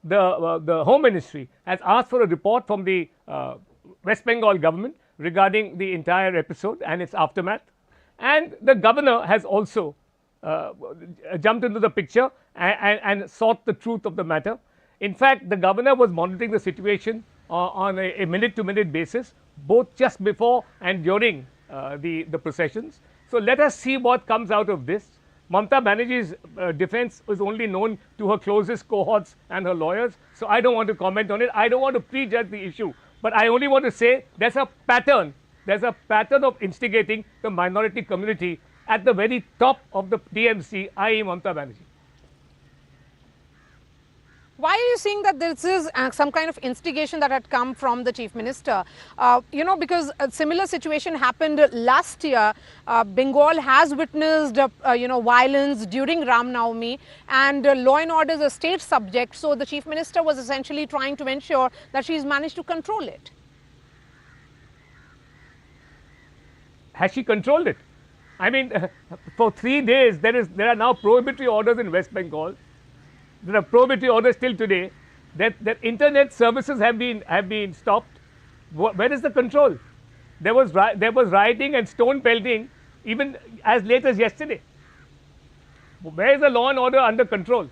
the Home Ministry has asked for a report from the West Bengal government regarding the entire episode and its aftermath, and the governor has also jumped into the picture and sought the truth of the matter. In fact, the governor was monitoring the situation on a minute-to-minute basis, both just before and during the processions. So let us see what comes out of this. Mamata Banerjee's defense was only known to her closest cohorts and her lawyers, so I don't want to comment on it. I don't want to prejudge the issue, but I only want to say there's a pattern. There's a pattern of instigating the minority community at the very top of the TMC, i.e. Mamata Banerjee. Why are you saying that this is some kind of instigation that had come from the Chief Minister? You know, because a similar situation happened last year. Bengal has witnessed, you know, violence during Ram Navami, and law and order is a state subject. So the Chief Minister was essentially trying to ensure that she's managed to control it. Has she controlled it? I mean, for 3 days, there are now prohibitory orders in West Bengal. There are prohibitory orders till today that internet services have been stopped. Where is the control? There was rioting and stone pelting even as late as yesterday. Where is the law and order under control?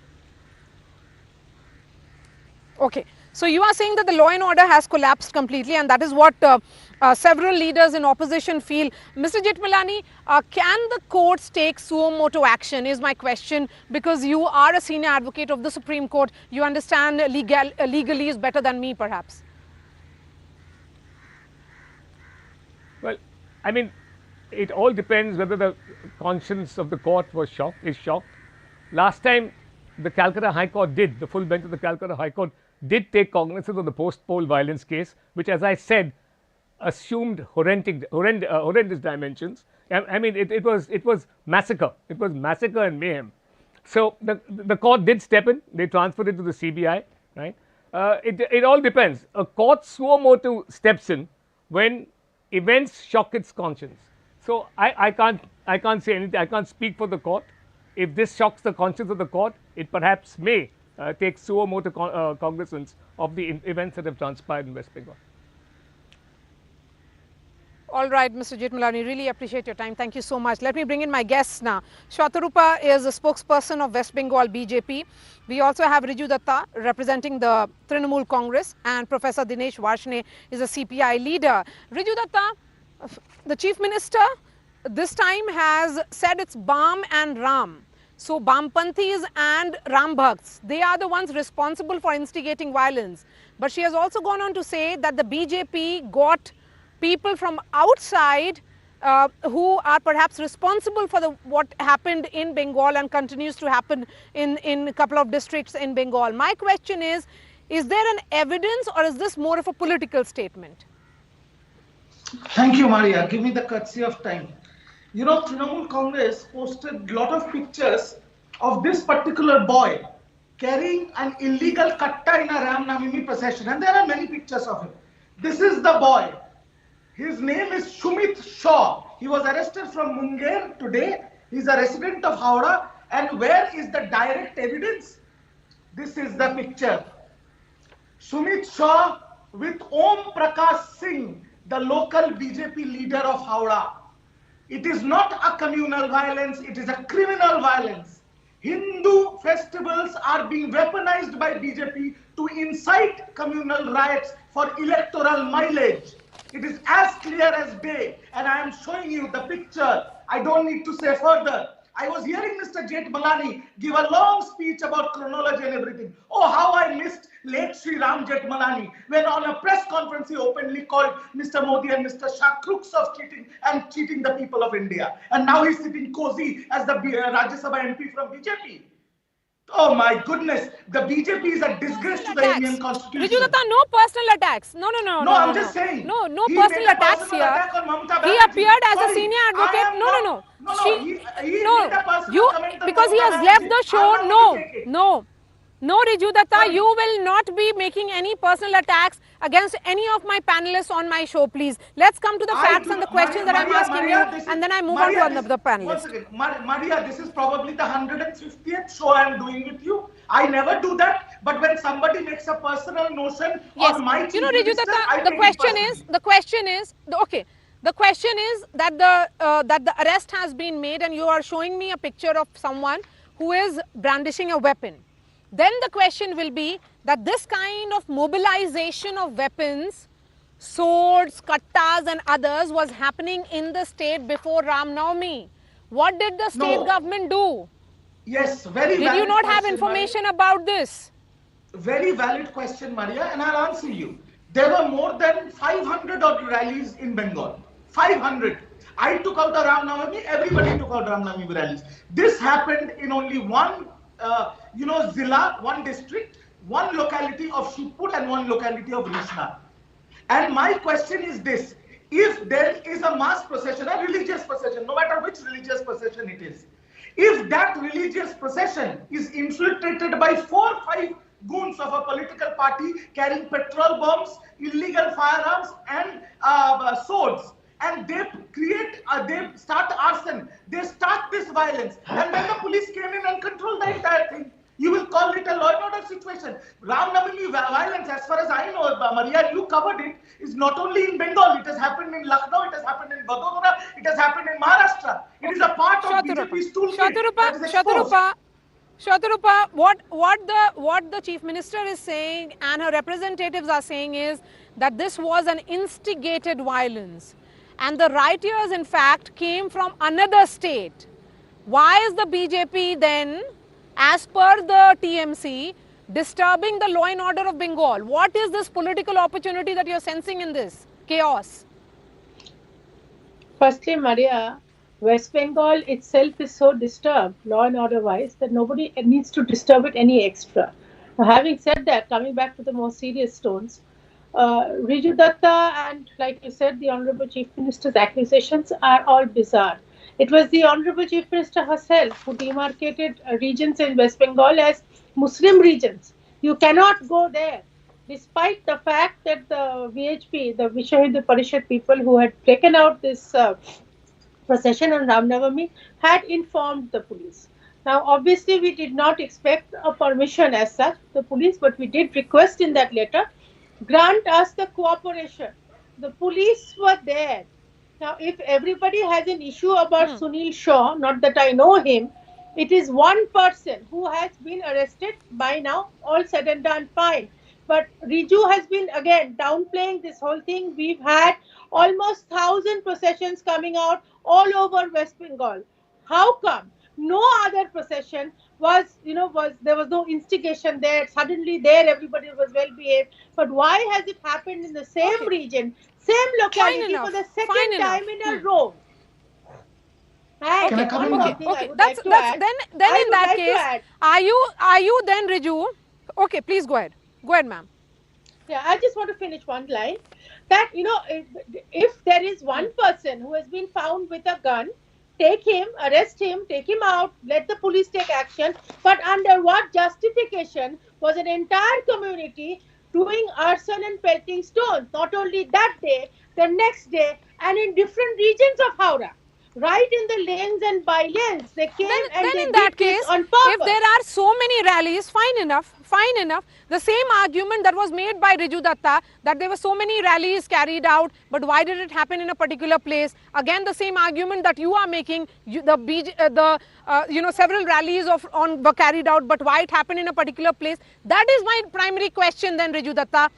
Okay, so you are saying that the law and order has collapsed completely, and that is what several leaders in opposition feel. Mr. Jethmalani, can the courts take suo motu action is my question, because you are a senior advocate of the Supreme Court. You understand legalese better than me, perhaps. Well, I mean, it all depends whether the conscience of the court is shocked. Last time the Calcutta High Court the full bench of the Calcutta High Court did take cognizance of the post-poll violence case, which, as I said, assumed horrendous dimensions. I mean, it was massacre. It was massacre and mayhem. So the court did step in. They transferred it to the CBI. Right? It all depends. A court suo motu steps in when events shock its conscience. So I can't say anything. I can't speak for the court. If this shocks the conscience of the court, it perhaps may take suo motu cognizance of the events that have transpired in West Bengal. All right, Mr. Jethmalani, really appreciate your time. Thank you so much. Let me bring in my guests now. Shivamogga is a spokesperson of West Bengal BJP. We also have Riju Datta representing the Trinamool Congress, and Professor Dinesh Varshne is a CPI leader. Riju Datta, the Chief Minister this time has said it's Bam and Ram. So Bampanthis and Ram Bhakts, they are the ones responsible for instigating violence. But she has also gone on to say that the BJP got people from outside who are perhaps responsible for what happened in Bengal and continues to happen in a couple of districts in Bengal. My question is there an evidence, or is this more of a political statement? Thank you, Maria. Give me the courtesy of time. You know, Trinamool Congress posted a lot of pictures of this particular boy carrying an illegal katta in a Ram Navami procession, and there are many pictures of him. This is the boy. His name is Shumit Shaw. He was arrested from Munger today. He is a resident of Howrah. And where is the direct evidence? This is the picture. Shumit Shaw with Om Prakash Singh, the local BJP leader of Howrah. It is not a communal violence, it is a criminal violence. Hindu festivals are being weaponized by BJP to incite communal riots for electoral mileage. It is as clear as day, and I am showing you the picture. I don't need to say further. I was hearing Mr. Jethmalani give a long speech about chronology and everything. Oh, how I missed late Sri Ram Jethmalani when on a press conference he openly called Mr. Modi and Mr. Shah crooks of cheating the people of India. And now he's sitting cozy as the Rajya Sabha MP from BJP. Oh my goodness, the BJP is a disgrace to the Indian constitution. Riju Datta, no personal attacks. No, I'm just saying. No personal attacks here. He appeared as a senior advocate. No. Because he has left the show. No, Riju Datta, you will not be making any personal attacks against any of my panelists on my show, please. Let's come to the facts and the questions that I'm asking you, and then I move on to the panelists. Maria, this is probably the 150th show I'm doing with you. I never do that. But when somebody makes a personal notion Yes, on my you know, chief Riju minister, I Datta, take it personally. okay. The question is that the arrest has been made, and you are showing me a picture of someone who is brandishing a weapon. Then the question will be that this kind of mobilization of weapons, swords, kattas, and others was happening in the state before Ram Navami. What did the state No. government do? Yes, very Did you valid not have question, Maria. information about this? Very valid question, Maria, and I'll answer you. There were more than 500 odd rallies in Bengal. 500. I took out the Ram Navami, everybody took out Ram Navami rallies. This happened in only one, Zilla, one district, one locality of Shivpur and one locality of Rishra. And my question is this: if there is a mass procession, a religious procession, no matter which religious procession it is, if that religious procession is infiltrated by 4-5 goons of a political party carrying petrol bombs, illegal firearms, and swords, and they they start arson, they start this violence, and then the police came in and controlled the entire thing. You will call it a law and order situation. Ram Navami violence, as far as I know, Maria, you covered it, is not only in Bengal. It has happened in Lucknow, it has happened in Vadodara, it has happened in Maharashtra. It is a part of BJP's toolkit that is exposed. Shatarupa, what the Chief Minister is saying and her representatives are saying is that this was an instigated violence, and the rioters in fact came from another state. Why is the BJP then, as per the TMC, disturbing the law and order of Bengal? What is this political opportunity that you are sensing in this chaos? Firstly, Maria, West Bengal itself is so disturbed, law and order wise, that nobody needs to disturb it any extra. Now, having said that, coming back to the more serious tones, Riju Datta and, like you said, the Honorable Chief Minister's accusations are all bizarre. It was the Honorable Chief Minister herself who demarcated regions in West Bengal as Muslim regions. You cannot go there, despite the fact that the VHP, the Vishwa Hindu Parishad people who had taken out this procession on Ram Navami, had informed the police. Now, obviously, we did not expect a permission as such, the police, but we did request in that letter, grant us the cooperation. The police were there. Now, if everybody has an issue about Sunil Shaw, not that I know him, it is one person who has been arrested by now, all said and done, fine. But Riju has been, again, downplaying this whole thing. We've had almost 1,000 processions coming out all over West Bengal. How come no other procession was, there was no instigation there, suddenly there everybody was well behaved. But why has it happened in the same region, same locality for the second time in a row? Can I come in now? Okay. Then in that case, are you then, Riju? Okay, please go ahead. Go ahead, ma'am. Yeah, I just want to finish one line. That, if there is one person who has been found with a gun, take him, arrest him, take him out, let the police take action. But under what justification was an entire community doing arson and pelting stones? Not only that day, the next day, and in different regions of Howrah. Right in the lanes and by lanes, they came and then they in did that this case, on purpose. if there are so many rallies, fine enough. The same argument that was made by Riju Datta, that there were so many rallies carried out, but why did it happen in a particular place? Again, the same argument that you are making, several rallies were carried out, but why it happened in a particular place? That is my primary question then, Riju Datta.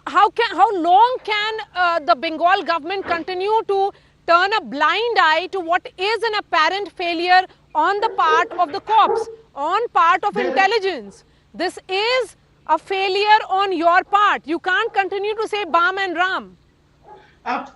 How long can the Bengal government continue to turn a blind eye to what is an apparent failure on the part of the cops, on part of intelligence? This is a failure on your part. You can't continue to say Bam and Ram.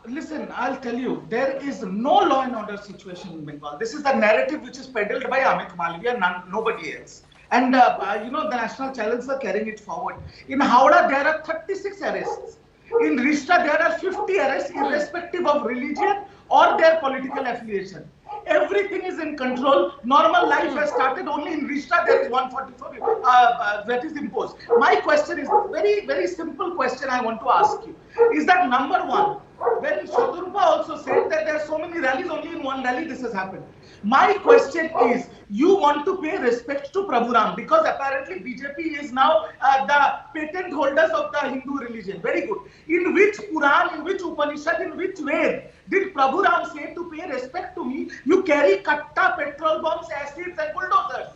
Listen, I'll tell you, there is no law and order situation in Bengal. This is the narrative which is peddled by Amit Malviya, nobody else. And, the national channels are carrying it forward. In Howrah, there are 36 arrests. In Rishra, there are 50 arrests, irrespective of religion or their political affiliation. Everything is in control. Normal life has started. Only in Rishra there is 144 that is imposed. My question is very, very simple question I want to ask you. Is that number one, when Shatarupa also said that there are so many rallies, only in one rally this has happened. My question is, you want to pay respect to Prabhu Ram because apparently BJP is now the patent holders of the Hindu religion. Very good. In which Quran, in which Upanishad, in which Ved did Prabhu Ram say to pay respect to me? You carry katta, petrol bombs, acids and bulldozers.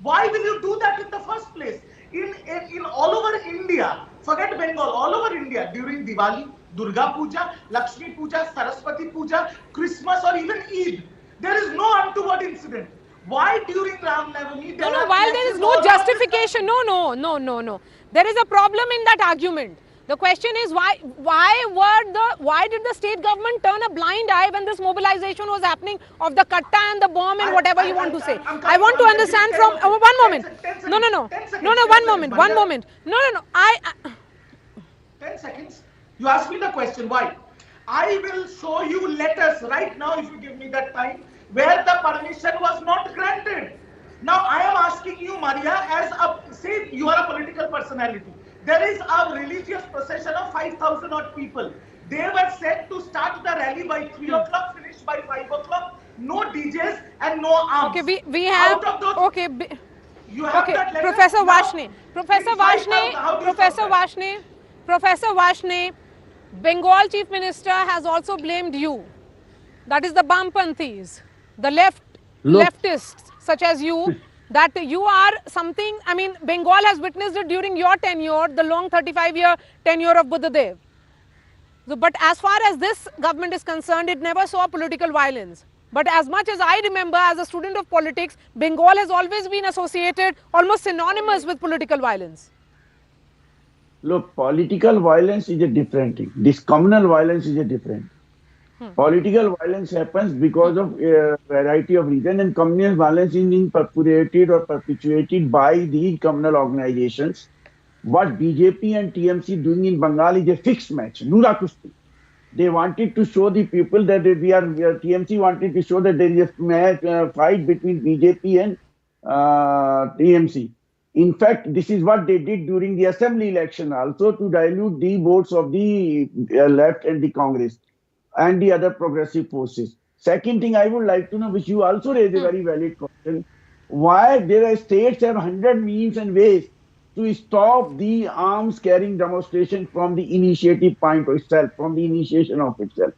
Why will you do that in the first place? In all over India, forget Bengal, all over India, during Diwali, Durga Puja, Lakshmi Puja, Saraswati Puja, Christmas or even Eid, there is no untoward incident. Why during Ram Navami? No, while there is no justification, no. There is a problem in that argument. The question is why did the state government turn a blind eye when this mobilization was happening of the katta and the bomb and whatever you want to say? I want to understand from one moment. No, one moment. No. 10 seconds. You ask me the question why. I will show you letters right now if you give me that time where the permission was not granted. Now I am asking you, Maria, say you are a political personality. There is a religious procession of 5,000 odd people. They were set to start the rally by 3 o'clock, finish by 5 o'clock. No DJs and no arms. Okay, we have. Out of those, okay, you have that letter. Professor Now, Professor Varshney, Bengal Chief Minister has also blamed you. That is the Bampanthis, the leftists such as you. That you are something, I mean, Bengal has witnessed it during your tenure, the long 35-year tenure of Buddhadev. So, but as far as this government is concerned, it never saw political violence. But as much as I remember as a student of politics, Bengal has always been associated, almost synonymous with political violence. Look, political violence is a different thing. This communal violence is a different. Political violence happens because of a variety of reasons, and communal violence is being perpetuated or perpetuated by the communal organizations. What BJP and TMC doing in Bengal is a fixed match, Nura Kusti. They wanted to show the people that TMC wanted to show that there is a fight between BJP and TMC. In fact, this is what they did during the assembly election also to dilute the votes of the left and the Congress and the other progressive forces. Second thing I would like to know, which you also raised a very valid question, why there are states have 100 means and ways to stop the arms carrying demonstration from the initiative point of itself, from the initiation of itself.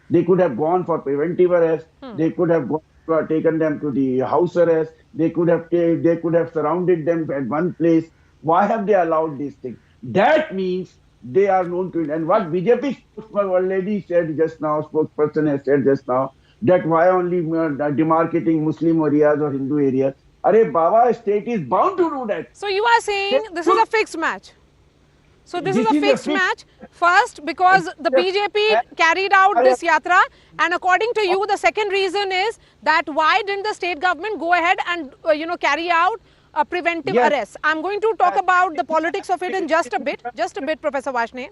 They could have gone for preventive arrest. They could have taken them to the house arrest. They could have surrounded them at one place. Why have they allowed this thing? That means they are known to it. And what BJP spokesperson said just now, that why only demarcating Muslim areas or Hindu areas? Arey Baba, state is bound to do that. So you are saying this is a fixed match. So this is a fixed match. First, because the BJP carried out this yatra, and according to you, the second reason is that why didn't the state government go ahead and carry out a preventive arrest? I'm going to talk about the politics of it in just a bit, Professor Varshney.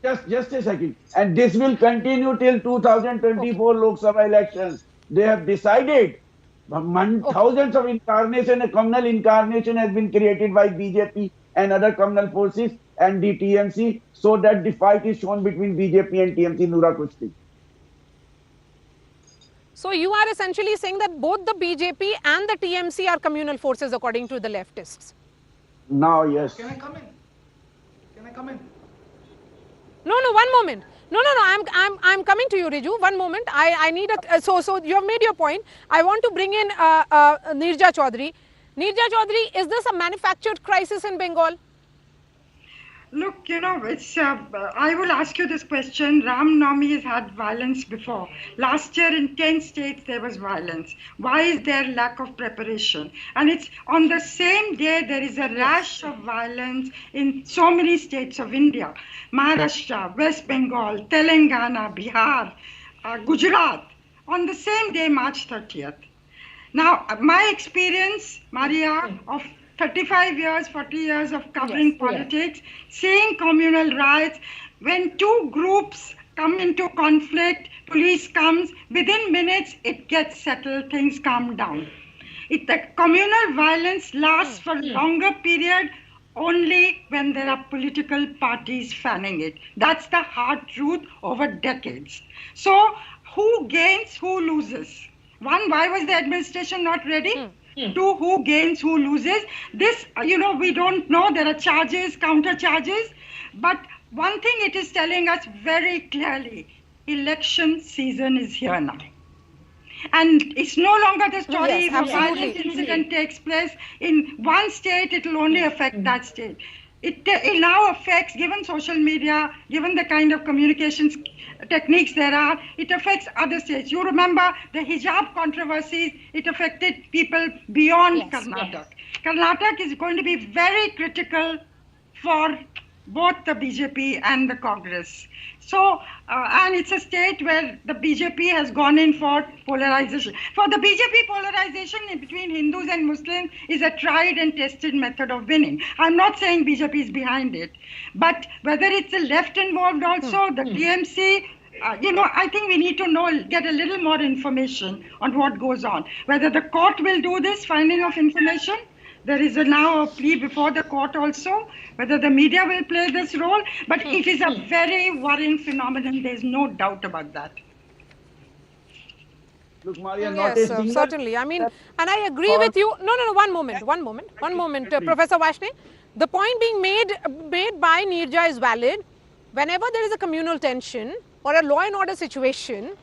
Just a second. And this will continue till 2024 Lok Sabha elections. They have decided. Thousands of incarnation, a communal incarnation has been created by BJP and other communal forces and the TMC, so that the fight is shown between BJP and TMC Nura Kusti. So you are essentially saying that both the BJP and the TMC are communal forces according to the leftists. Now, yes. Can I come in? No, one moment. No, I'm coming to you, Riju. One moment. I need so you have made your point. I want to bring in Neerja Chaudhary. Neerja Chaudhary, is this a manufactured crisis in Bengal? Look, it's, I will ask you this question. Ram Navami has had violence before. Last year in 10 states there was violence. Why is there lack of preparation? And it's on the same day there is a rash of violence in so many states of India. Maharashtra, West Bengal, Telangana, Bihar, Gujarat. On the same day, March 30th. Now, my experience, Maria, of 35 years, 40 years of covering politics, seeing communal riots, when two groups come into conflict, police comes, within minutes it gets settled, things calm down. The communal violence lasts for a longer period, only when there are political parties fanning it. That's the hard truth over decades. So, who gains, who loses? One, why was the administration not ready? Two, who gains, who loses? This, we don't know. There are charges, counter charges. But one thing it is telling us very clearly, election season is here now. And it's no longer the story if a violent incident takes place in one state, it will only affect that state. It now affects, given social media, given the kind of communications techniques there are, it affects other states. You remember the hijab controversies, it affected people beyond Karnataka. Yes. Karnataka is going to be very critical for both the BJP and the Congress. So, and it's a state where the BJP has gone in for polarization. For the BJP, polarization between Hindus and Muslims is a tried and tested method of winning. I'm not saying BJP is behind it, but whether it's the left involved also, the TMC, I think we need to get a little more information on what goes on. Whether the court will do this finding of information. There is now a plea before the court also, whether the media will play this role, but it is a very worrying phenomenon. There's no doubt about that. Look, Maria, yes, certainly. I mean, and I agree with you. No, one moment, Professor Vaishnav. The point being made by Nirja is valid. Whenever there is a communal tension or a law and order situation,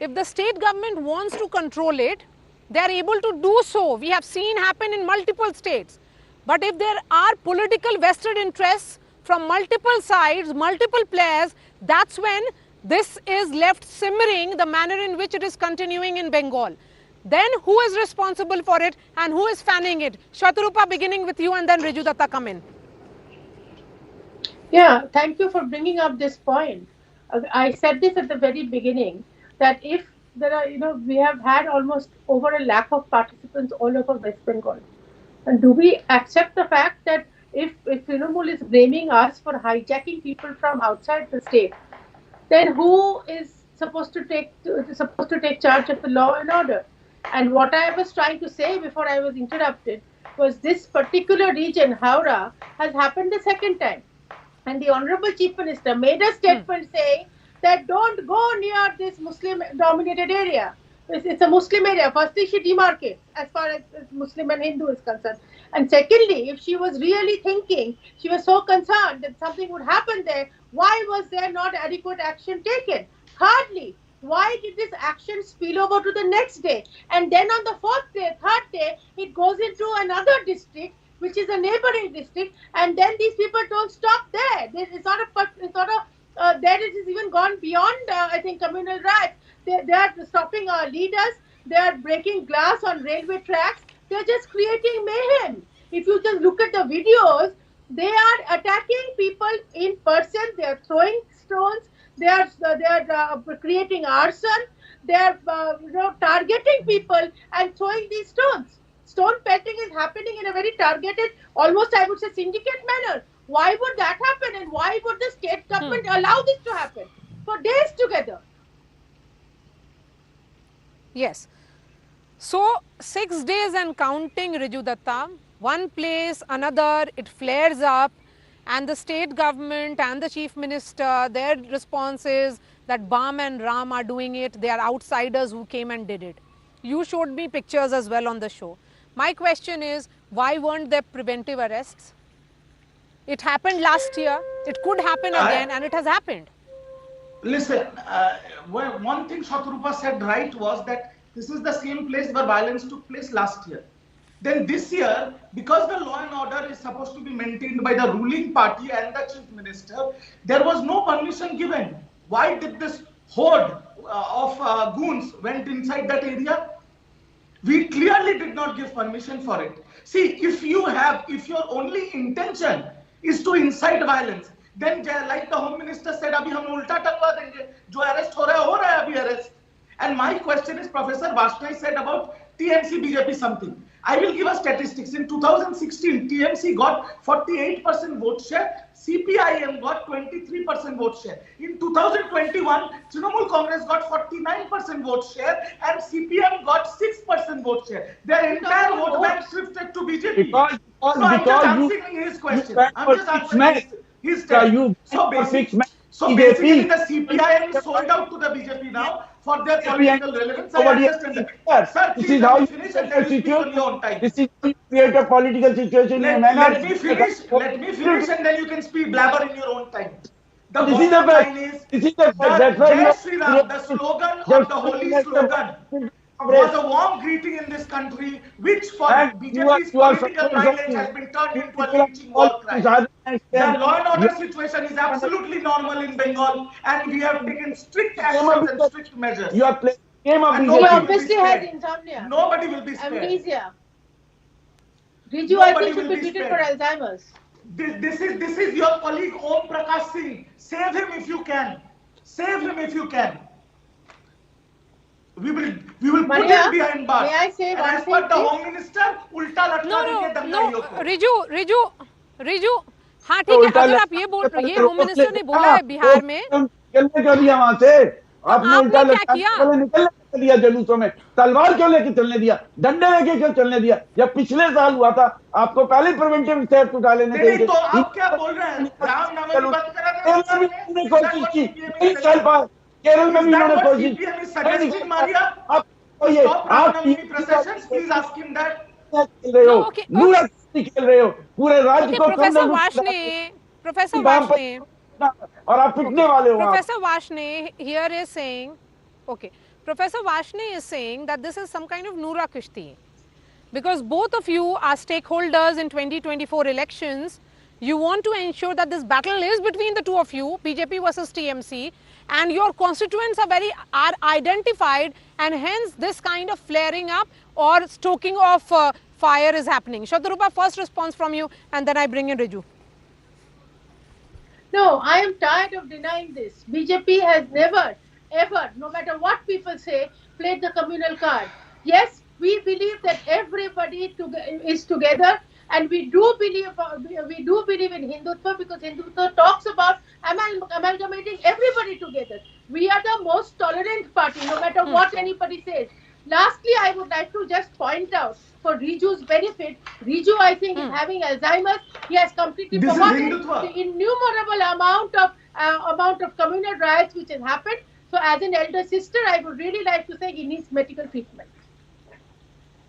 if the state government wants to control it, they are able to do so. We have seen happen in multiple states. But if there are political vested interests from multiple sides, multiple players, that's when this is left simmering the manner in which it is continuing in Bengal. Then who is responsible for it and who is fanning it? Shwetarupa, beginning with you, and then Riju Datta come in. Yeah, thank you for bringing up this point. I said this at the very beginning, that if there are, we have had almost over a lakh of participants all over West Bengal. And do we accept the fact that if Trinamool is blaming us for hijacking people from outside the state, then who is supposed to take charge of the law and order? And what I was trying to say before I was interrupted was this particular region, Howrah, has happened the second time. And the Honorable Chief Minister made a statement saying that don't go near this Muslim-dominated area. It's a Muslim area. Firstly, she demarcates as far as Muslim and Hindu is concerned. And secondly, if she was really thinking, she was so concerned that something would happen there, why was there not adequate action taken? Hardly. Why did this action spill over to the next day? And then on the third day, it goes into another district, which is a neighboring district, and then these people don't stop there. There it is even gone beyond, I think, communal rights. They are stopping our leaders. They are breaking glass on railway tracks. They are just creating mayhem. If you just look at the videos, they are attacking people in person. They are throwing stones. They are creating arson. They are targeting people and throwing these stones. Stone pelting is happening in a very targeted, almost I would say syndicate manner. Why would that happen, and why would the state government allow this to happen for days together? Yes. So 6 days and counting, Riju Datta, one place, another, it flares up, and the state government and the chief minister, their response is that Bam and Ram are doing it. They are outsiders who came and did it. You showed me pictures as well on the show. My question is, why weren't there preventive arrests? It happened last year, it could happen again, and it has happened. Listen, one thing Shwetarupa said right was that this is the same place where violence took place last year. Then this year, because the law and order is supposed to be maintained by the ruling party and the chief minister, there was no permission given. Why did this horde of goons went inside that area? We clearly did not give permission for it. See, if your only intention is to incite violence, then like the Home Minister said, abhi hum ulta tangwa denge, jo arrest ho raha hai abhi arrest. And my question is, Professor Vaishnav said about TMC BJP something. I will give a statistics. In 2016, TMC got 48% vote share, CPIM got 23% vote share. In 2021, Trinamool Congress got 49% vote share and CPM got 6% vote share. Their entire vote bank shifted to BJP. So I'm just because answering his question. went I'm for just fixed answering match. his Yeah, statement. you went So for fixed match. basically BJP. the CPIM sold out to the BJP now for their BJP and political relevance. I nobody understand that. else. Sir, This please is let how me you finish create and a then you speak on situation. your own time. This is how you create a political situation in a manner. Let me finish and then you can speak blabber in your own time. The This is the bottom fact. line is This is the fact. the That's why you Jai are Shri Ram, the slogan or the holy slogan was a warm greeting in this country, which for and BJP's you are political supposed mileage to has been turned into a people are lynching all war cry. to The law and you order situation is absolutely normal in Bengal, and we have taken strict game of actions and strict measures. you are playing game of And He nobody BJP. will be obviously has spared. insomnia, Nobody will be spared. amnesia. Riju, I Nobody think, should will be be treated for spared. Alzheimer's. This is your colleague Om Prakash Singh. Save him if you can. Save him if you can. We will put him behind bars. May I say and one as thing, per the please? Home Minister, उल्टा लटका देंगे दंगाइयों को. रिजू हाँ ठीक है, अगर आप ये होम मिनिस्टर ने बोला है बिहार में, निकलने क्यों दिया वहां से? आपने आपने उल्टा क्या लटकाने किया? के पहले निकलने दिया जुलूसों में, तलवार क्यों लेके चलने दिया, डंडे लेके क्यों चलने दिया? जब पिछले साल हुआ था आपको पहले प्रिवेंटिव स्टेप्स उठा लेने चाहिए। तो आप क्या बोल रहे हैं? राम नवमी बंद करा देने कोशिश की, नहीं चल पाए। केरल में भी उन्होंने कोशिश की, नहीं निकल पाए। आप प्लीज आस्क हिम दैट। खेल रहे हो, नूरा खेल रहे हो, पूरे राज्य को प्रोफेसर वाशने और आप पिटने वाले हो। Professor Vashne here is saying, okay, Professor Vashne is saying that this is some kind of Noora Kishti, because both of you are stakeholders in 2024 elections. You want to ensure that this battle is between the two of you, BJP versus TMC, and your constituents are identified, and hence this kind of flaring up or stoking of fire is happening. Shivamogga, first response from you, and then I bring in Riju. No, I am tired of denying this. BJP has never, ever, no matter what people say, played the communal card. Yes, we believe that everybody is together, and we do believe in Hindutva, because Hindutva talks about amalgamating everybody together. We are the most tolerant party, no matter what anybody says. Lastly, I would like to just point out, for Riju's benefit, Riju, I think, is having Alzheimer's. He has completely forgotten the innumerable amount of communal riots which has happened. So, as an elder sister, I would really like to say he needs medical treatment.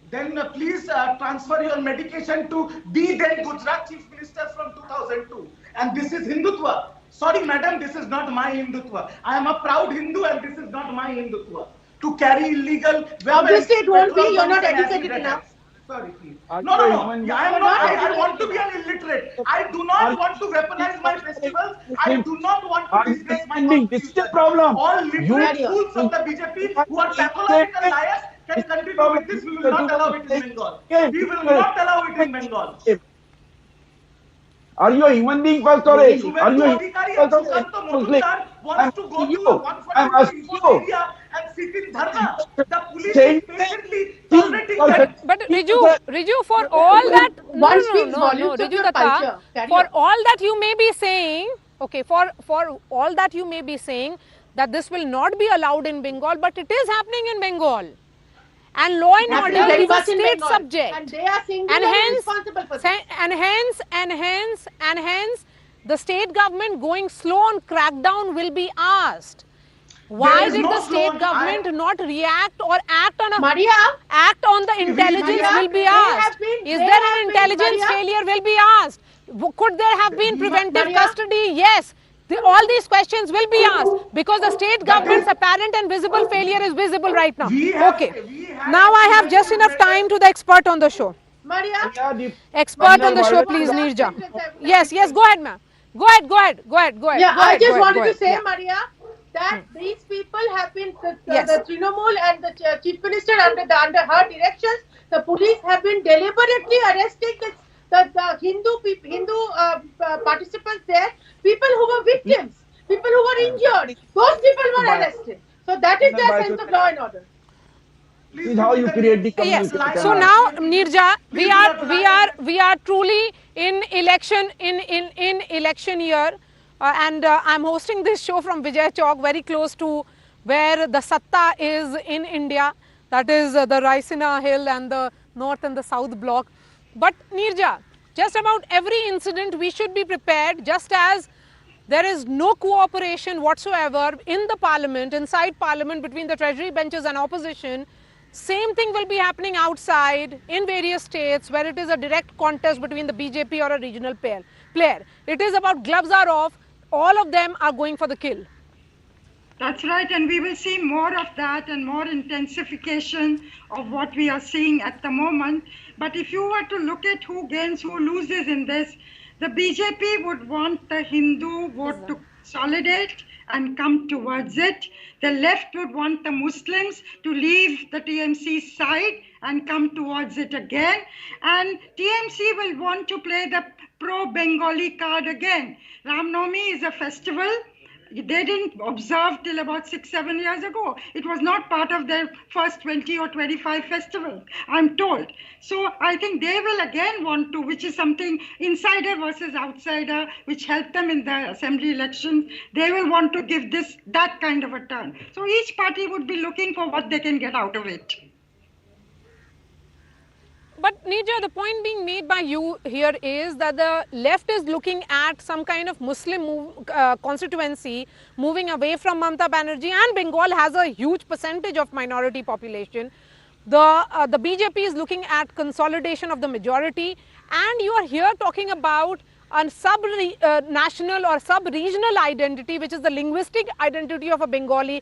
Then please transfer your medication to the then Gujarat Chief Minister from 2002. And this is Hindutva. Sorry, madam, this is not my Hindutva. I am a proud Hindu, and this is not my Hindutva. To carry illegal weapons. Obviously, it won't be. You're not educated enough. Sorry, please. No. I am not. I want to be an illiterate. I do not want to weaponize my festivals. I do not want to disgrace my constitution. This is the problem. All literate fools of the BJP who are pathological liars can continue with this. We will not allow it in Bengal. We will not allow it in Bengal. Are you a human being first or are you a Muslim? Wants to go to a 144 area and sit in dharna. The police is patiently tolerating that. But Riju, for all that, no, Riju Datta, for all that you may be saying, okay, for all that you may be saying that this will not be allowed in Bengal, but it is happening in Bengal. And law and order is a state subject, and they are singularly responsible for this. And hence, the state government going slow on crackdown will be asked. Why did the state government not react or act on the intelligence will be asked? Is there an intelligence failure will be asked? Could there have been preventive custody? Yes. All these questions will be asked, because the state government's apparent and visible failure is visible right now. Okay. Now I have just enough time to the expert on the show. Expert on the show, please, Nirja. Yes, go ahead, ma'am. Go ahead. Yeah, I just wanted to say, Maria, that these people have been, the Trinamool and the Chief Minister under her directions, the police have been deliberately arresting the Hindu participants there, people who were victims, people who were injured, those people were arrested. So that is their sense of law and order. This is how you create the community. Yes. So now, Nirja, we are truly in election year, and I'm hosting this show from Vijay Chowk, very close to where the Satta is in India, that is the Raisina Hill and the north and the south block. But Nirja, just about every incident we should be prepared, just as there is no cooperation whatsoever in the parliament, inside parliament between the treasury benches and opposition. Same thing will be happening outside in various states where it is a direct contest between the BJP or a regional player. It is about gloves are off, all of them are going for the kill. That's right, and we will see more of that and more intensification of what we are seeing at the moment. But if you were to look at who gains, who loses in this, the BJP would want the Hindu vote to consolidate and come towards it. The left would want the Muslims to leave the TMC side and come towards it again. And TMC will want to play the pro-Bengali card again. Ram Navami is a festival. They didn't observe till about 6-7 years ago. It was not part of their first 20 or 25 festivals, I'm told. So I think they will again want to, which is something insider versus outsider, which helped them in the assembly elections. They will want to give this that kind of a turn. So each party would be looking for what they can get out of it. But Nija, the point being made by you here is that the left is looking at some kind of Muslim constituency moving away from Mamata Banerjee, and Bengal has a huge percentage of minority population. The BJP is looking at consolidation of the majority, and you are here talking about a sub-national or sub-regional identity, which is the linguistic identity of a Bengali,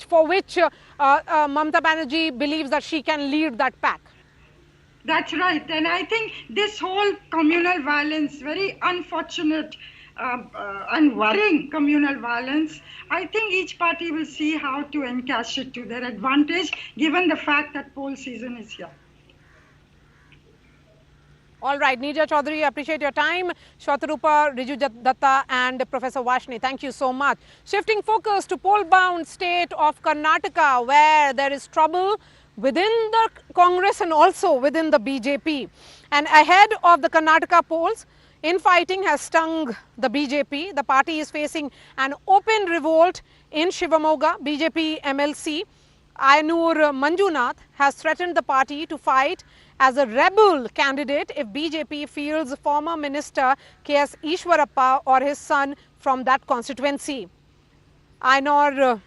for which Mamata Banerjee believes that she can lead that pack. That's right, and I think this whole communal violence, very unfortunate and worrying communal violence, I think each party will see how to encash it to their advantage, given the fact that poll season is here. All right, Nija Chaudhary, appreciate your time. Shwatarupa, Riju Datta and Professor Vashni, thank you so much. Shifting focus to poll-bound state of Karnataka, where there is trouble within the Congress and also within the BJP. And ahead of the Karnataka polls, infighting has stung the BJP. The party is facing an open revolt in Shivamogga. BJP MLC Ayanur Manjunath has threatened the party to fight as a rebel candidate if BJP fields former Minister KS Eshwarappa or his son from that constituency. Ayanur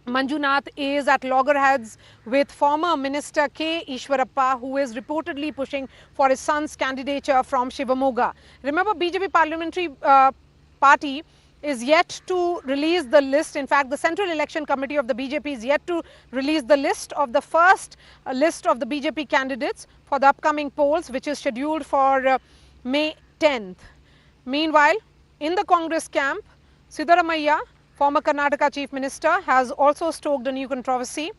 Manjunath is at loggerheads with former Minister KE Eshwarappa, who is reportedly pushing for his son's candidature from Shivamogga. Remember, BJP parliamentary party is yet to release the list. In fact, the Central Election Committee of the BJP is yet to release the list of the first list of the BJP candidates for the upcoming polls, which is scheduled for May 10th. Meanwhile, in the Congress camp, Siddaramaiah, former Karnataka Chief Minister, has also stoked a new controversy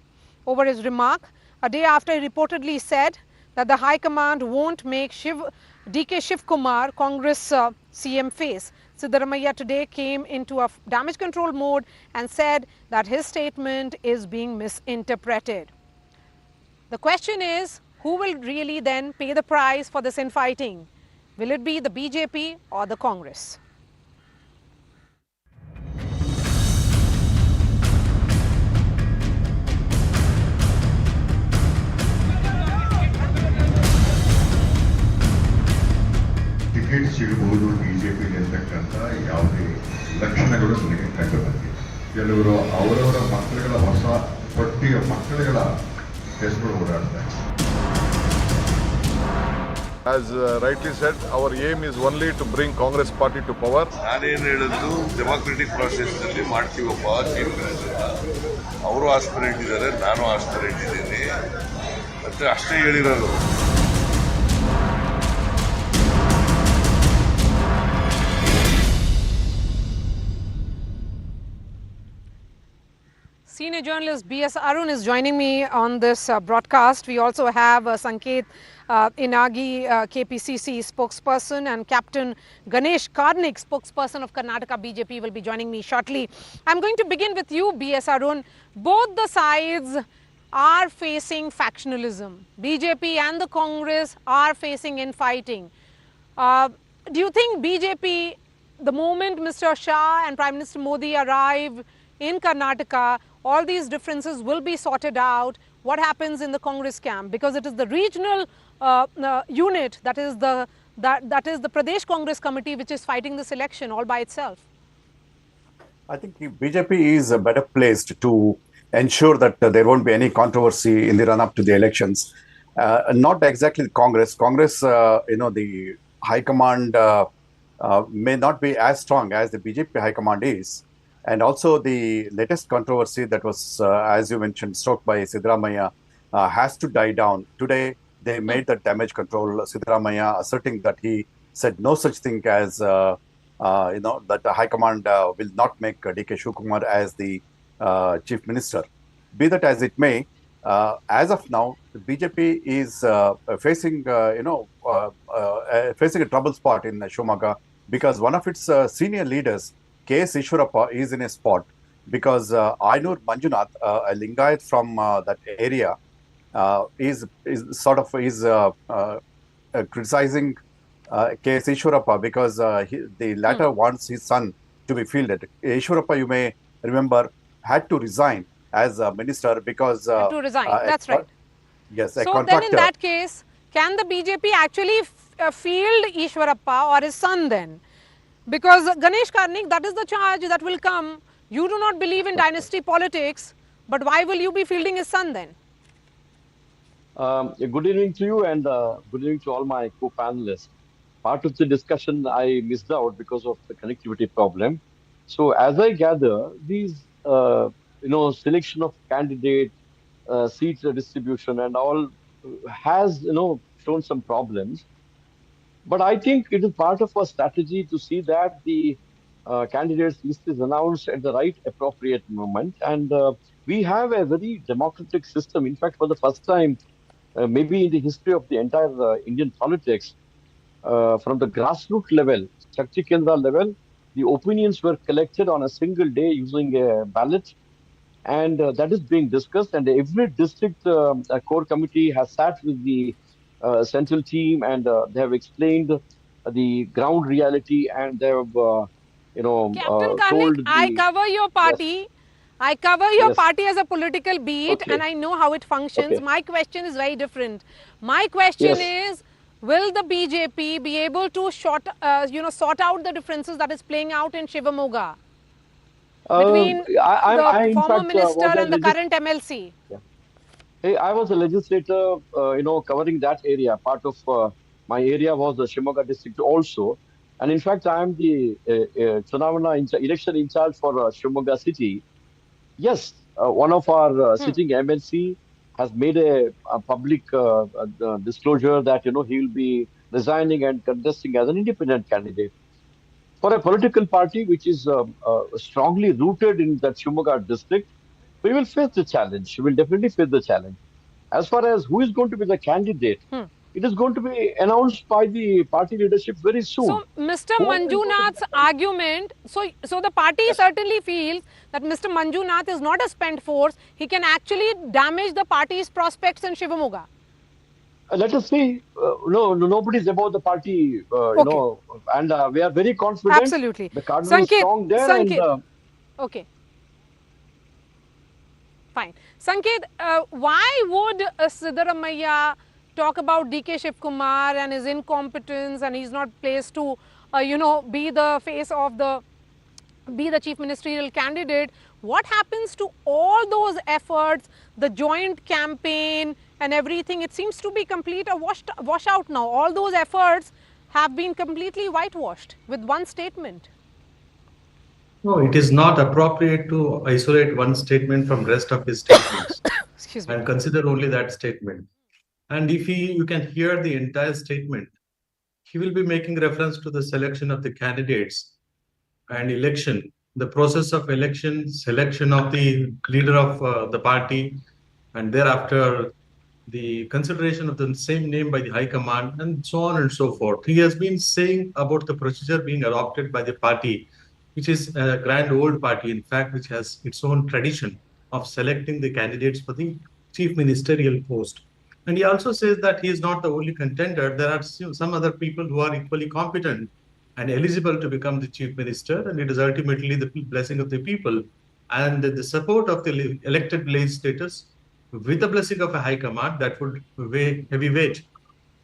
over his remark a day after he reportedly said that the High Command won't make DK Shivakumar Congress CM face. Siddaramaiah today came into a damage control mode and said that his statement is being misinterpreted. The question is, who will really then pay the price for this infighting? Will it be the BJP or the Congress? Ticket ಸಿಗಬಹುದು ಬಿಜೆಪಿಗೆ ಅಂತಕ್ಕಂಥ ಯಾವುದೇ ಲಕ್ಷಣಗಳು ನನಗೆ ಕಂಡು ಬಂದಿದೆ. ಕೆಲವರು ಅವರವರ ಮಕ್ಕಳುಗಳ ಹೊಸ ಪಟ್ಟಿಯ ಮಕ್ಕಳುಗಳ ಹೆಸರು ಓಡಾಡ್ತಾರೆ. As rightly said, our aim is only to bring Congress party to power. ನಾನೇನು ಹೇಳಿದ್ದು ಡೆಮಾಕ್ರೆಟಿಕ್ ಪ್ರಾಸೆಸ್ ನಲ್ಲಿ ಮಾಡ್ತೀವಪ್ಪ ಚೀಫ್ ಮಿನಿಸ್ಟರ್, ಅವರು ಆಸ್ಪಿರೆಂಟ್ ಇದ್ದಾರೆ, ನಾನು ಆಸ್ಪಿರೆಂಟ್ ಇದ್ದೀನಿ ಮತ್ತೆ ಅಷ್ಟೇ ಹೇಳಿರೋದು. Senior journalist BS Arun is joining me on this broadcast. We also have Sanket Inagi, KPCC spokesperson, and Captain Ganesh Karnik, spokesperson of Karnataka BJP, will be joining me shortly. I'm going to begin with you, BS Arun. Both the sides are facing factionalism. BJP and the Congress are facing infighting. Do you think BJP, the moment Mr. Shah and Prime Minister Modi arrive in Karnataka, all these differences will be sorted out? What happens in the Congress camp? Because it is the regional unit that is the that is the Pradesh Congress Committee which is fighting this election all by itself? I think BJP is better placed to ensure that there won't be any controversy in the run-up to the elections. Not exactly Congress. Congress, the high command may not be as strong as the BJP high command is. And also the latest controversy that was, as you mentioned, stoked by Siddaramaiah has to die down. Today, they made the damage control, Siddaramaiah asserting that he said no such thing as, that the high command will not make DK Shivakumar as the chief minister. Be that as it may, as of now, the BJP is facing, facing a trouble spot in Shivamogga because one of its senior leaders, KS Eshwarappa, is in a spot because Ayanur Manjunath, a Lingayat from that area, is criticizing KS Eshwarappa because the latter wants his son to be fielded. Eshwarappa, you may remember, had to resign as a minister because... to resign, that's right. Yes, so then in that case, can the BJP actually field Eshwarappa or his son then? Because Ganesh Karnik, that is the charge that will come. You do not believe in dynasty politics, but why will you be fielding his son then? Good evening to you and good evening to all my co-panelists. Part of the discussion I missed out because of the connectivity problem. So as I gather, these selection of candidate, seat distribution and all has shown some problems. But I think it is part of a strategy to see that the candidates list is announced at the right appropriate moment. And we have a very democratic system. In fact, for the first time, maybe in the history of the entire Indian politics, from the grassroots level, Shakti Kendra level, the opinions were collected on a single day using a ballot. And that is being discussed. And every district core committee has sat with the central team and they have explained the ground reality and they have, Captain Karnik, I cover your party. Yes. I cover your party as a political beat and I know how it functions. Okay. My question is very different. My question is, will the BJP be able to sort out the differences that is playing out in Shivamogga between the former minister and the current MLC? Yeah. Hey, I was a legislator, covering that area. Part of my area was the Shivamogga district also. And in fact, I am the election in charge for Shivamogga city. Yes, one of our sitting MLC has made a public disclosure that, he will be resigning and contesting as an independent candidate. For a political party which is strongly rooted in that Shivamogga district, we will face the challenge. We will definitely face the challenge. As far as who is going to be the candidate, it is going to be announced by the party leadership very soon. So, Mr. Manjunath's argument, so the party certainly feels that Mr. Manjunath is not a spent force. He can actually damage the party's prospects in Shivamogga. Let us see. Nobody is about the party, and we are very confident. Absolutely. The cardinal is strong there. And, okay. Fine. Sanket, why would Siddaramaiah talk about DK Shivakumar and his incompetence and he's not placed to, be the face of be the chief ministerial candidate? What happens to all those efforts, the joint campaign and everything? It seems to be a washout now. All those efforts have been completely whitewashed with one statement. No, it is not appropriate to isolate one statement from rest of his statements. Excuse me. And consider only that statement. And if you can hear the entire statement, he will be making reference to the selection of the candidates and election, the process of election, selection of the leader of the party, and thereafter the consideration of the same name by the High Command, and so on and so forth. He has been saying about the procedure being adopted by the party, which is a grand old party, in fact, which has its own tradition of selecting the candidates for the chief ministerial post. And he also says that he is not the only contender. There are some other people who are equally competent and eligible to become the chief minister, and it is ultimately the blessing of the people and the support of the elected legislators with the blessing of a high command that would weigh heavy weight.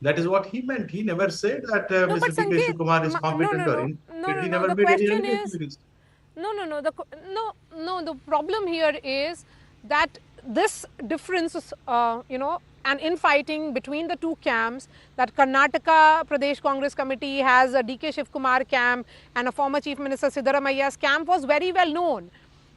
That is what he meant. He never said that No, Mr. but D.K. Sanket, Shivakumar is no, competent or he never The made any question allegation is, against. The problem here is that this difference, an infighting between the two camps, that Karnataka Pradesh Congress Committee has a D.K. Shivakumar camp and a former Chief Minister Siddaramaia's camp was very well known.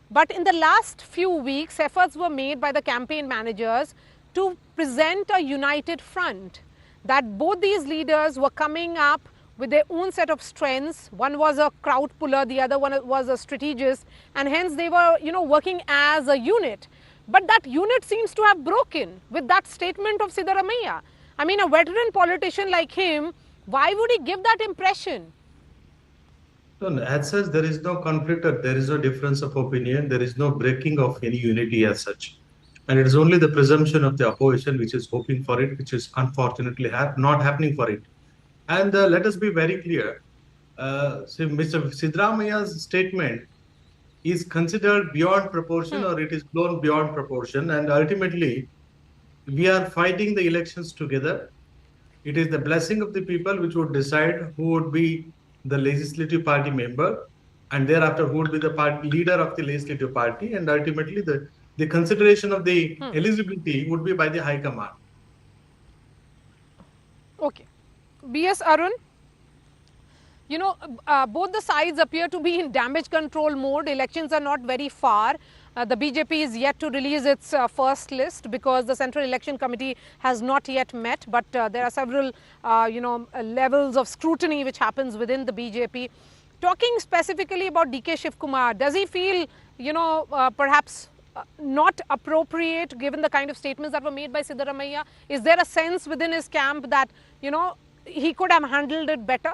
But in the last few weeks, efforts were made by the campaign managers to present a united front, that both these leaders were coming up with their own set of strengths. One was a crowd puller, the other one was a strategist, and hence they were, working as a unit. But that unit seems to have broken with that statement of Siddaramaiah. I mean, a veteran politician like him, why would he give that impression? No, as such, there is no conflict or there is no difference of opinion. There is no breaking of any unity as such. And it is only the presumption of the opposition which is hoping for it, which is unfortunately not happening for it. And let us be very clear. Mr. Siddaramaia's statement is considered beyond proportion or it is blown beyond proportion. And ultimately, we are fighting the elections together. It is the blessing of the people which would decide who would be the legislative party member and thereafter who would be the leader of the legislative party, and ultimately the consideration of the eligibility would be by the High Command. Okay. BS Arun, both the sides appear to be in damage control mode. Elections are not very far. The BJP is yet to release its first list because the Central Election Committee has not yet met. But there are several, levels of scrutiny which happens within the BJP. Talking specifically about D.K. Shivakumar, does he feel, perhaps not appropriate given the kind of statements that were made by Siddaramaiah? Is there a sense within his camp that, he could have handled it better?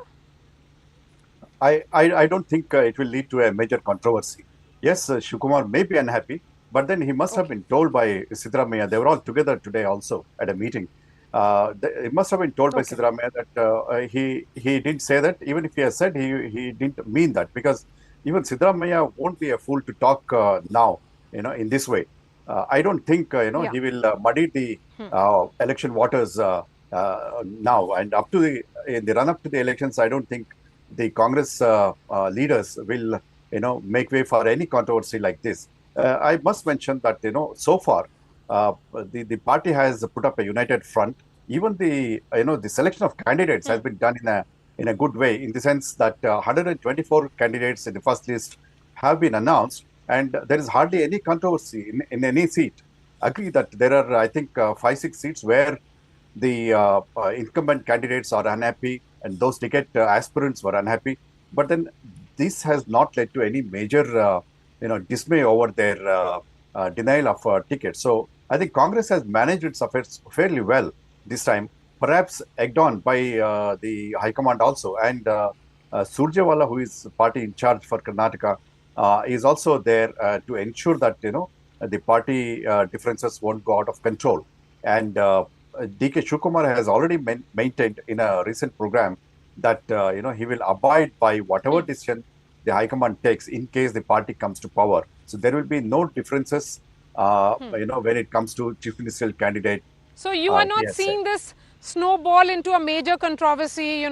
I don't think it will lead to a major controversy. Yes, Shivakumar may be unhappy, but then he must have been told by Siddaramaiah. They were all together today also at a meeting. It must have been told by Siddaramaiah that he didn't say that. Even if he has said, he didn't mean that, because even Siddaramaiah won't be a fool to talk now, in this way. I don't think, he will muddy the election waters now. And in the run-up to the elections, I don't think the Congress leaders will, make way for any controversy like this. I must mention that, so far, the party has put up a united front. Even the selection of candidates has been done in a good way, in the sense that 124 candidates in the first list have been announced, and there is hardly any controversy in any seat. Agree that there are, I think, 5-6 seats where the incumbent candidates are unhappy and those ticket aspirants were unhappy. But then this has not led to any major, dismay over their denial of tickets. So I think Congress has managed its affairs fairly well this time, perhaps egged on by the High Command also. And Surjewala, who is party in charge for Karnataka, is also there to ensure that, the party differences won't go out of control. And D.K. Shivakumar has already maintained in a recent program that, he will abide by whatever decision the High Command takes in case the party comes to power. So there will be no differences, when it comes to chief ministerial candidate. So you are not seeing this snowball into a major controversy,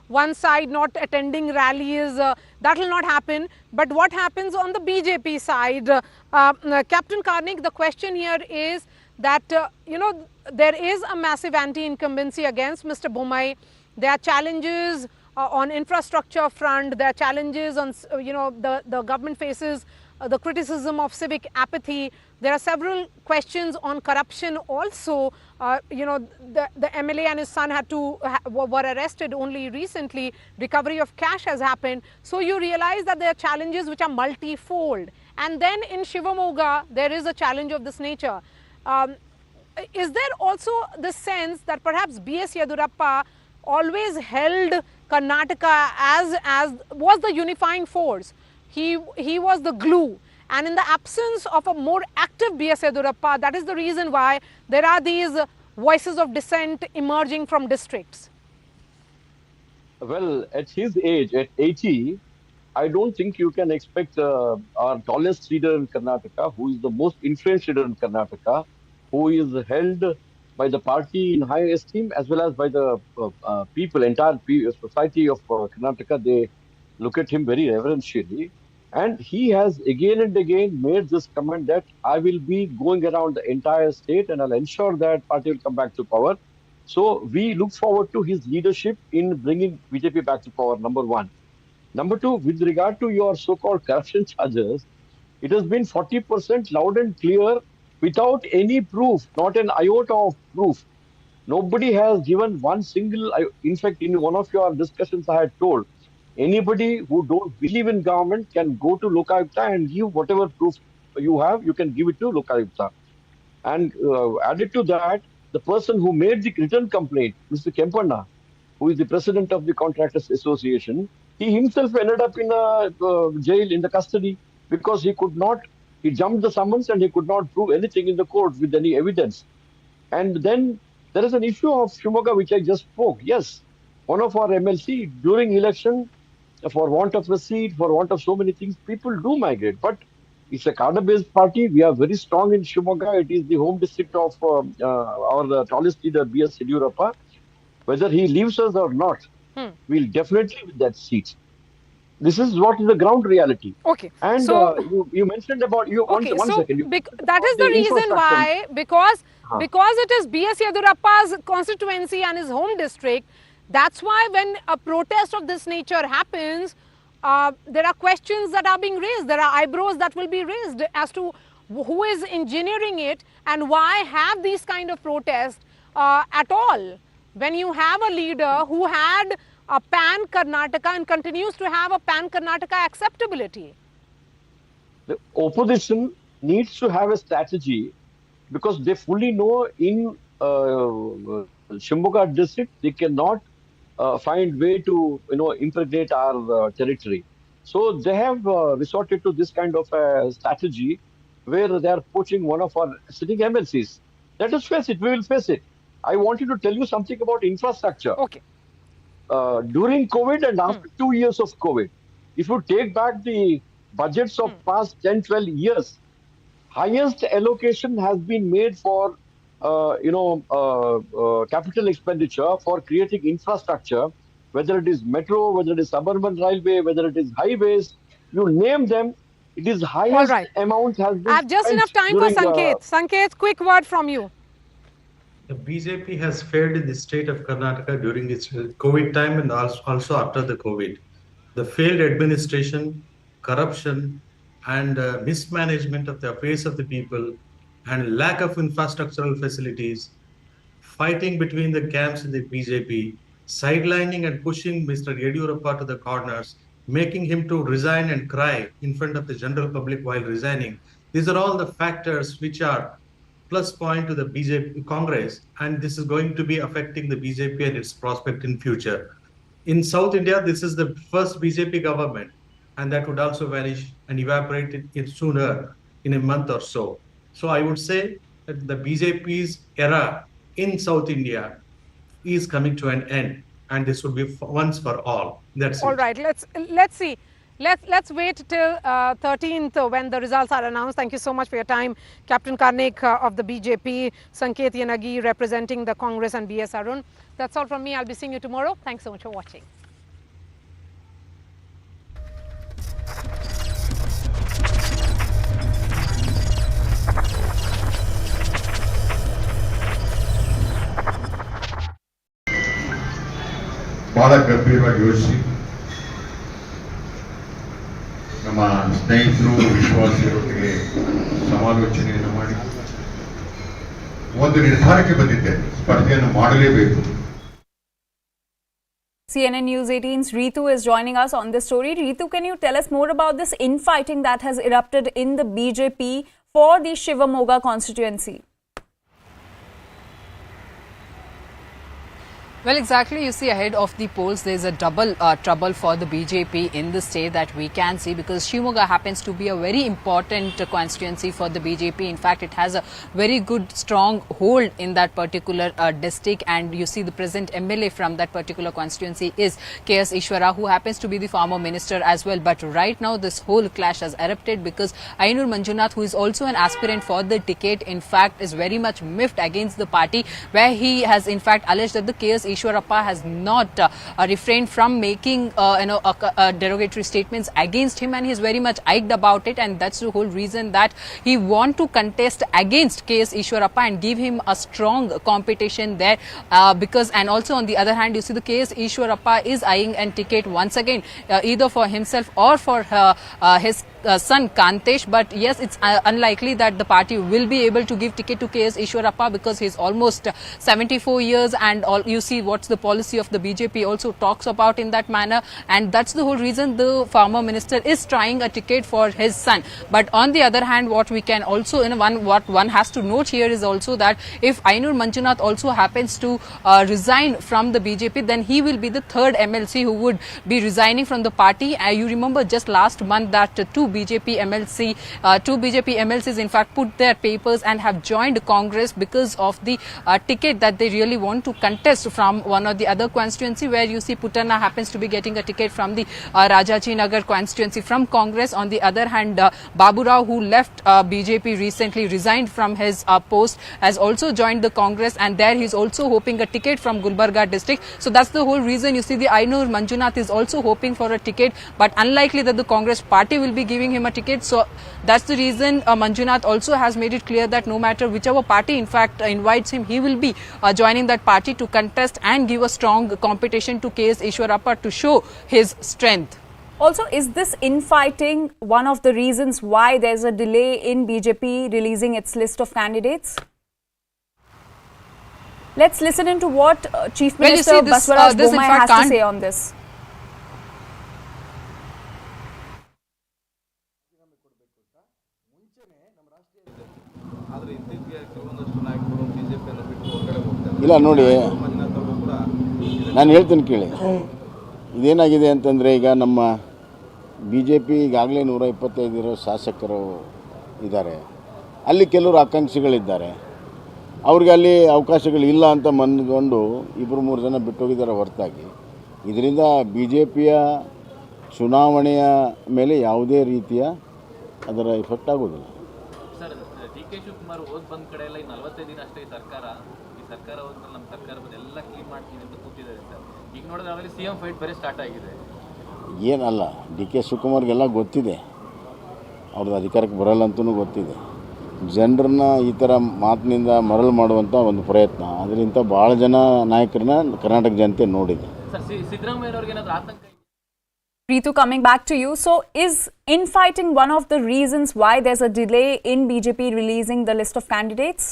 one side not attending rallies, that will not happen. But what happens on the BJP side? Captain Karnik, the question here is that, there is a massive anti-incumbency against Mr. Bommai. There are challenges on infrastructure front. There are challenges on, the government faces the criticism of civic apathy. There are several questions on corruption also. The MLA and his son were arrested only recently. Recovery of cash has happened. So you realize that there are challenges which are multifold. And then in Shivamogga, there is a challenge of this nature. Is there also the sense that perhaps BS Yeddyurappa always held Karnataka as was the unifying force? He was the glue. And in the absence of a more active BS Yeddyurappa, that is the reason why there are these voices of dissent emerging from districts. Well, at his age, at 80, I don't think you can expect our tallest leader in Karnataka, who is the most influential leader in Karnataka, who is held by the party in high esteem as well as by the people, entire society of Karnataka. They look at him very reverentially. And he has again and again made this comment that I will be going around the entire state and I'll ensure that party will come back to power. So we look forward to his leadership in bringing BJP back to power, number one. Number two, with regard to your so-called corruption charges, it has been 40% loud and clear without any proof, not an iota of proof. Nobody has given one single, in fact, in one of your discussions, I had told, anybody who don't believe in government can go to Lokayukta and give whatever proof you have, you can give it to Lokayukta. And added to that, the person who made the written complaint, Mr. Kempanna, who is the president of the Contractors Association, he himself ended up in a jail, in the custody, because he jumped the summons and he could not prove anything in the court with any evidence. And then there is an issue of Shivamogga, which I just spoke. Yes, one of our MLC, during election, for want of a seat, for want of so many things, people do migrate. But it's a cadre-based party. We are very strong in Shivamogga. It is the home district of our tallest leader, BS Yeddyurappa. Whether he leaves us or not, we'll definitely win that seat. This is what is the ground reality. Okay. And so, you mentioned about you. Okay, one so second. That is the reason why, because it is BS Yeddyurappa's constituency and his home district. That's why when a protest of this nature happens, there are questions that are being raised. There are eyebrows that will be raised as to who is engineering it and why have these kind of protests at all. When you have a leader who had a pan-Karnataka and continues to have a pan-Karnataka acceptability. The opposition needs to have a strategy because they fully know in Shivamogga district they cannot find way to impregnate our territory. So they have resorted to this kind of a strategy where they are poaching one of our sitting MLCs. Let us face it. We will face it. I wanted to tell you something about infrastructure. Okay. During COVID and after 2 years of COVID, if you take back the budgets of past 10, 12 years, highest allocation has been made for, capital expenditure for creating infrastructure, whether it is metro, whether it is suburban railway, whether it is highways, you name them, it is highest amount has been I have just enough time for Sanket. Sanket, quick word from you. The BJP has failed in the state of Karnataka during its COVID time and also after the COVID. The failed administration, corruption, and mismanagement of the affairs of the people, and lack of infrastructural facilities, fighting between the camps in the BJP, sidelining and pushing Mr. Yeddyurappa to the corners, making him to resign and cry in front of the general public while resigning. These are all the factors which are plus point to the BJP Congress, and this is going to be affecting the BJP and its prospect in future. In South India, this is the first BJP government, and that would also vanish and evaporate it sooner, in a month or so. So I would say that the BJP's era in South India is coming to an end, and this would be once for all. That's all it. Right. Let's see. Let's wait till 13th when the results are announced. Thank you so much for your time, Captain Karnik of the BJP, Sanket Yanagi representing the Congress, and BS Arun. That's all from me. I'll be seeing you tomorrow. Thanks so much for watching. ಬಹಳ ಗಂಭೀರವಾಗಿ ಯೋಚಿಸಿ ನಮ್ಮ ಸ್ನೇಹಿತರು ವಿಶ್ವಾಸಿಗಳೊಟ್ಟಿಗೆ ಸಮಾಲೋಚನೆಯನ್ನು ಮಾಡಿ ಒಂದು ನಿರ್ಧಾರಕ್ಕೆ ಬಂದಿದ್ದೇನೆ, ಸ್ಪರ್ಧೆಯನ್ನು ಮಾಡಲೇಬೇಕು. CNN News 18's Ritu is joining us on this story. Ritu, can you tell us more about this infighting that has erupted in the BJP for the Shivamogga constituency? Well, exactly. You see, ahead of the polls, there's a double trouble for the BJP in the state that we can see, because Shivamogga happens to be a very important constituency for the BJP. In fact, it has a very good, strong hold in that particular district. And you see, the present MLA from that particular constituency is KS Eshwarappa, who happens to be the former minister as well. But right now, this whole clash has erupted because Ayanur Manjunath, who is also an aspirant for the ticket, in fact, is very much miffed against the party, where he has, in fact, alleged that the KS Eshwarappa has not refrained from making derogatory statements against him, and he is very much iked about it, and that's the whole reason that he want to contest against KS Eshwarappa and give him a strong competition there, because, and also on the other hand, you see the KS Eshwarappa is eyeing a ticket once again, either for himself or for his son Kantesh. But yes, it's unlikely that the party will be able to give ticket to KS Eshwarappa, because he's almost 74 years, and you see what's the policy of the BJP also talks about in that manner, and that's the whole reason the former minister is trying a ticket for his son. But on the other hand, what we can also, what one has to note here is also that if Ayanur Manjunath also happens to resign from the BJP, then he will be the third MLC who would be resigning from the party. You remember just last month that two BJP MLCs in fact put their papers and have joined Congress because of the ticket that they really want to contest from one or the other constituency, where you see Putana happens to be getting a ticket from the Rajaji Nagar constituency from Congress. On the other hand, Babu Rao, who left BJP recently, resigned from his post, has also joined the Congress, and there he's also hoping a ticket from Gulbarga district. So that's the whole reason you see the Ayanur Manjunath is also hoping for a ticket, but unlikely that the Congress party will be giving him a ticket. So that's the reason Manjunath also has made it clear that no matter whichever party in fact invites him, he will be joining that party to contest and give a strong competition to KS Eshwarappa to show his strength. Also, is this infighting one of the reasons why there's a delay in BJP releasing its list of candidates? Let's listen into what Chief Minister Basavaraj Bommai has to say on this. ಇಲ್ಲ ನೋಡಿ, ನಾನು ಹೇಳ್ತೀನಿ ಕೇಳಿ. ಇದೇನಾಗಿದೆ ಅಂತಂದರೆ, ಈಗ ನಮ್ಮ B J P ಈಗಾಗಲೇ 125 ಶಾಸಕರು ಇದ್ದಾರೆ. ಅಲ್ಲಿ ಕೆಲವರು ಆಕಾಂಕ್ಷಿಗಳಿದ್ದಾರೆ. ಅವ್ರಿಗೆ ಅಲ್ಲಿ ಅವಕಾಶಗಳಿಲ್ಲ ಅಂತ ಮನ್ಕೊಂಡು 2-3 ಜನ ಬಿಟ್ಟೋಗಿದ್ದಾರೆ ಹೊರತಾಗಿ ಇದರಿಂದ ಬಿ ಜೆ ಪಿಯ ಚುನಾವಣೆಯ ಮೇಲೆ ಯಾವುದೇ ರೀತಿಯ ಅದರ ಎಫೆಕ್ಟ್ ಆಗೋದಿಲ್ಲ. ಸರ್, ಕೆ ಶಿವಕುಮಾರ್ ಓದ್ ಬಂದ ಕಡೆ ಎಲ್ಲ 45 ದಿನ ಅಷ್ಟೇ ಈ ಸರ್ಕಾರ ಹೋದ್ಮೇಲೆ ನಮ್ಮ ಸರ್ಕಾರ ಎಲ್ಲ ಕ್ಲೀನ್ ಮಾಡ್ತೀನಿ ಅಂತ ಕೂತಿದ್ದಾರೆ ಸರ್. ಈಗ ನೋಡಿದ್ರೆ ಆಮೇಲೆ ಸಿಎಂ ಫೈಟ್ ಬೇರೆ ಸ್ಟಾರ್ಟ್ ಆಗಿದೆ. ಏನಲ್ಲ, ಡಿ ಕೆ ಶಿವಕುಮಾರ್ಗೆಲ್ಲ ಗೊತ್ತಿದೆ, ಅವ್ರದ್ದು ಅಧಿಕಾರಕ್ಕೆ ಬರಲ್ಲ ಅಂತಲೂ ಗೊತ್ತಿದೆ. ಜನರನ್ನ ಈ ಥರ ಮಾತಿನಿಂದ ಮರಳು ಮಾಡುವಂಥ ಒಂದು ಪ್ರಯತ್ನ, ಅದರಿಂದ ಭಾಳ ಜನ ನಾಯಕರನ್ನ ಕರ್ನಾಟಕ ಜನತೆ ನೋಡಿದೆ. ಸರ್, ಸಿದ್ದರಾಮಯ್ಯನವ್ರಿಗೆ ಏನಾದರೂ ಆತಂಕ? Ritu, coming back to you. So, is infighting one of the reasons why there's a delay in BJP releasing the list of candidates?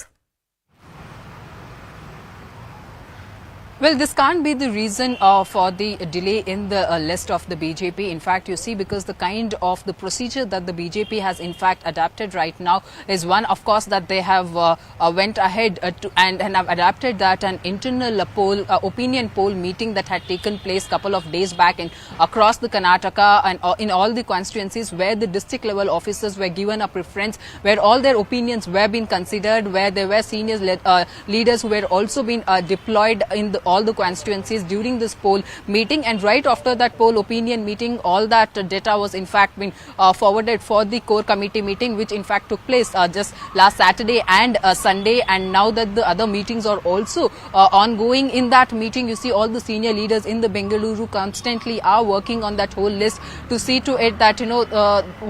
Well, this can't be the reason for the delay in the list of the BJP. In fact, you see, because the kind of the procedure that the BJP has in fact adapted right now is one, of course, that they have went ahead and have adapted that an internal poll, opinion poll meeting that had taken place couple of days back across the Karnataka and in all the constituencies, where the district level officers were given a preference, where all their opinions were being considered, where there were senior leaders who were also being deployed in all the constituencies during this poll meeting. And right after that poll opinion meeting, all that data was in fact been forwarded for the core committee meeting, which in fact took place just last Saturday and Sunday. And now that the other meetings are also ongoing, in that meeting you see all the senior leaders in the Bengaluru constantly are working on that whole list to see to it that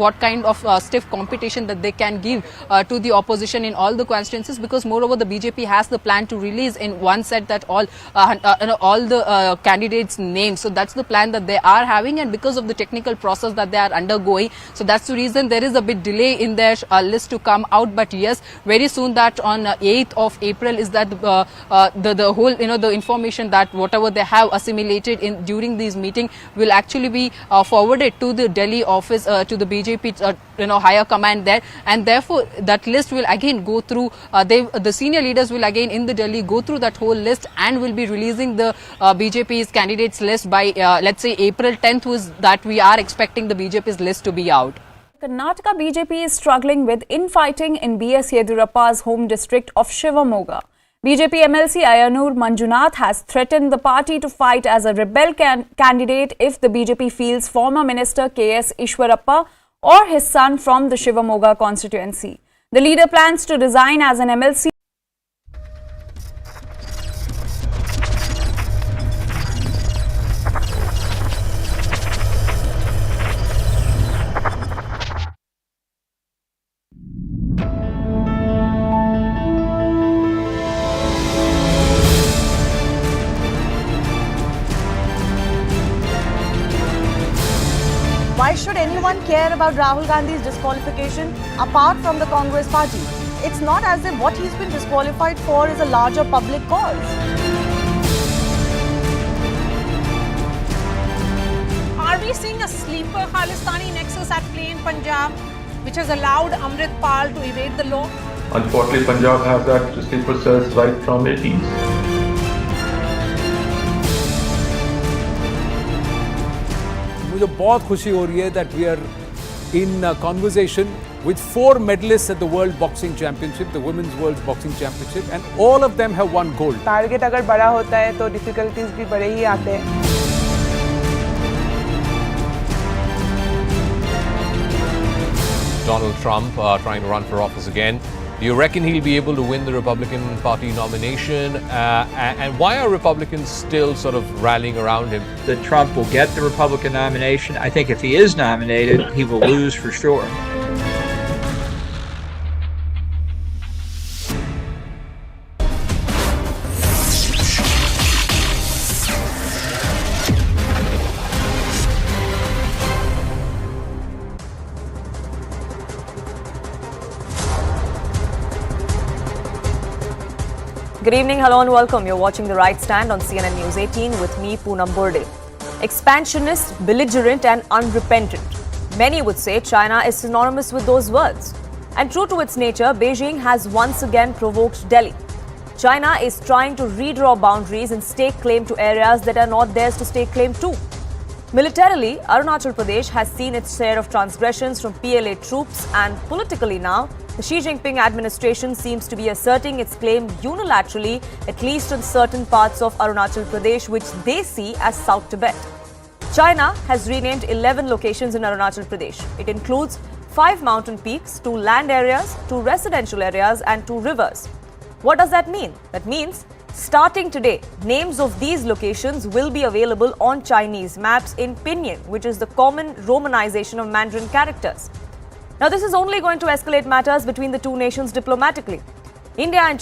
what kind of stiff competition that they can give to the opposition in all the constituencies, because moreover the BJP has the plan to release in one set that all the candidates' names. So that's the plan that they are having, and because of the technical process that they are undergoing, so that's the reason there is a bit delay in their list to come out. But yes, very soon, that on 8th of April is that the whole the information that whatever they have assimilated during these meeting will actually be forwarded to the Delhi office, to the BJP higher command there, and therefore that list will again go through. The senior leaders will again in the Delhi go through that whole list and will be releasing the BJP's candidates list by let's say April 10th, was that we are expecting the BJP's list to be out. Karnataka BJP is struggling with infighting in BS Yeddyurappa's home district of Shivamogga. BJP MLC Ayanur Manjunath has threatened the party to fight as a rebel candidate if the BJP fields former Minister KS Eshwarappa or his son from the Shivamogga constituency. The leader plans to resign as an MLC. Why should anyone care about Rahul Gandhi's disqualification apart from the Congress party? It's not as if what he's been disqualified for is a larger public cause. Are we seeing a sleeper Khalistani nexus at play in Punjab, which has allowed Amrit Pal to evade the law? Unfortunately, Punjab has had sleeper cells right from 80s. मुझे बहुत खुशी हो रही है that we are in conversation with 4 medalists at the World Boxing Championship, the Women's World Boxing Championship, and all of them have won gold. Target अगर बड़ा होता है तो डिफिकल्टीज भी बड़े ही आते हैं. Donald Trump trying to run for office again. Do you reckon he'll be able to win the Republican Party nomination? And why are Republicans still sort of rallying around him? That Trump will get the Republican nomination. I think if he is nominated, he will lose for sure. Good evening, hello and welcome. You're watching The Right Stand on CNN News 18 with me, Poonam Borde. Expansionist, belligerent and unrepentant. Many would say China is synonymous with those words. And true to its nature, Beijing has once again provoked Delhi. China is trying to redraw boundaries and stake claim to areas that are not theirs to stake claim to. Militarily, Arunachal Pradesh has seen its share of transgressions from PLA troops, and politically now, the Xi Jinping administration seems to be asserting its claim unilaterally, at least in certain parts of Arunachal Pradesh, which they see as South Tibet. China has renamed 11 locations in Arunachal Pradesh. It includes 5 mountain peaks, 2 land areas, 2 residential areas and 2 rivers. What does that mean? That means, starting today, names of these locations will be available on Chinese maps in Pinyin, which is the common romanization of Mandarin characters. Now, this is only going to escalate matters between the two nations diplomatically. India and China